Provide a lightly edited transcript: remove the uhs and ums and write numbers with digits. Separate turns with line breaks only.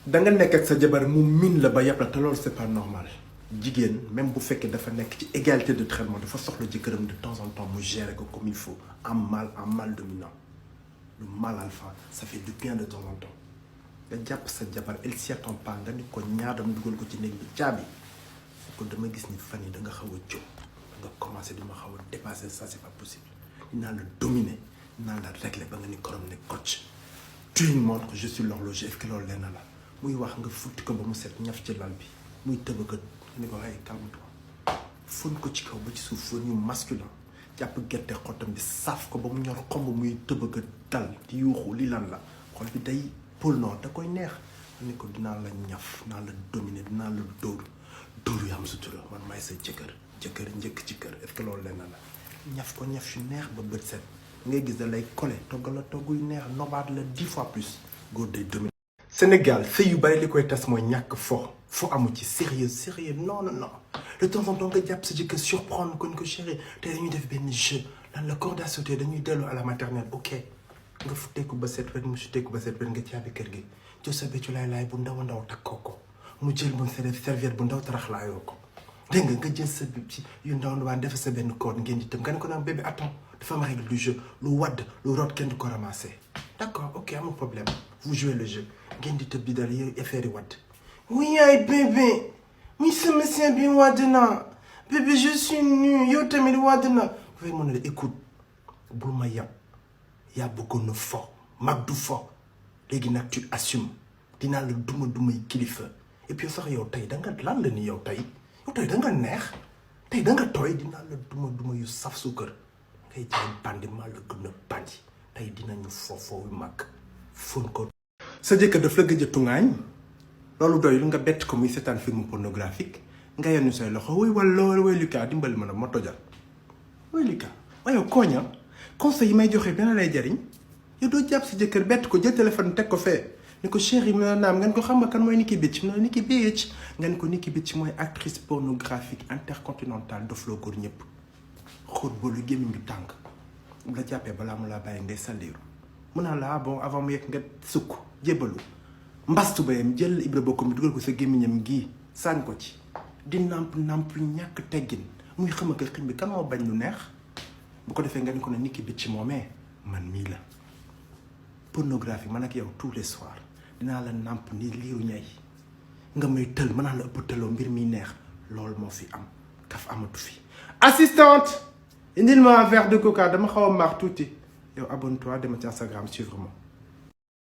da nga nekk ak sa jabar mu min la ba yàpp la te loolu c'est pas normal jigéen même bu fekkee dafa nekk ci égalité de traitement dafa soxla jëkkëram de temps en temps mu gérer ko comme il faut en mal dominant le mal alpha ça fait du bien de temps en temps nga jàpp sa jabar elle s'y attend pas nga ni ko ñaadam dugal ko ci néeg bi caabi kon dama gis ni fan yi da nga xaw a jóg nga commencé di ma xaw a dépasser ça c'est pas possible dinaa la dominer dinaa la régler ba nga ni korom ne coach tu me montres que je suis l'horloger est-ce que loolu lenn la muy wax nga futti ko ba mu set ñaf ci lal bi muy tëbëkët ni ko ay calme-toi fon ko ci kaw ba ci suuf fon yu masculin jàpp gerte xottam bi saaf ko ba mu ñor xomb muy tëbëkët dal di yuuxu li lan la xol bi day pôle nord da koy neex ni ko dinaa la ñaf dinaa la dominer dinaa la dóor yu am sutura man maay sa jëkkër njëkk ci kër est-ce que loolu lenn la ñaf ko ñaf yu neex ba bët set ngay gis da lay collé togg la togg yu neex nobaat la 10 fois plus góor day dominer. Sénégal sëy yu bari li koy tas mooy ñàkk fo amu ci sérieux non de temps en temps nga jàpp sa jëkkër surprendre ko ni ko chéri te dañuy def benn jeu lan la corde à sauter dañuy dellu à la maternelle ok nga futteeku ba set wet mu futteeku ba set wet nga caabi kër gi jël sa béccu laay bu ndaw a ndaw takkoo ko mu jël moom serviette bu ndaw tarax laayoo ko dégg nga jël sa ci yu ndaw ndawaan def sa benn corde ngeen di tëm nga ne ko naan bébé attends dafa am règle du jeu lu wadd lu root kenn du ko ramasser d'accord ok amul problème vous jouez le jeu ngeen di tëb di dal yow affaire yi wadd oui ay bébé muy sama sien bi wadd na bébé je suis nu yow tamit wadd na dafay mën a écoute bul ma yàpp yaa bëggoon na fo mag du fo léegi nag tu assumes dinaa la duma yi kilifa et puis sax yow tey da nga lan la ni yow tey da nga neex tey da nga tooy dinaa la duma yu saf suukar ngay jaay bandi maa la gën a bandi tey dinañu foo yu mag fon ko sa jëkkër daf la gëj a tungaañ loolu doy lu nga bett ko muy seetaan film pornographique nga yenn say loxo wuy wala loolu way Lucas dimbali ma nag ma tojal way Lucas waaye kooña conseil yi may joxe benn lay jariñ yow doo jàpp sa jëkkër bett ko jël téléphone teg ko fee ni ko chéri mu ne naam ngeen ko xam nga kan mooy Nicki Bitch mu ne Nicki Bitch ngeen ko Nicki Bitch mooy actrice pornographique intercontinentale dofloo góor ñëpp xóot boolu gémmiñ bi tàng bu la jàppee balaa mu laa bàyyi ngay saliiru mun naa la bon avant mu yegg nga sukk jébbalu mbastu bayam jël ibra bokkom bi dugal ko sa gémmiñam gii saañ ko ci di namp ñàkk teggin muy xam ak xim bi kan moo bañ lu neex bu ko defee nga ni ko ne Nicki Bitch moomee man mii la pornographie man ak yow tous les soirs dinaa la namp ni liiru ñay nga may tël mën naa la ëpp tëloo mbir mi neex loolu moo fi am kaf amatu fi assistante indil ma un verre de coca dama xaw a mar tuuti yow abonne-toi dema ci Instagram suivre moi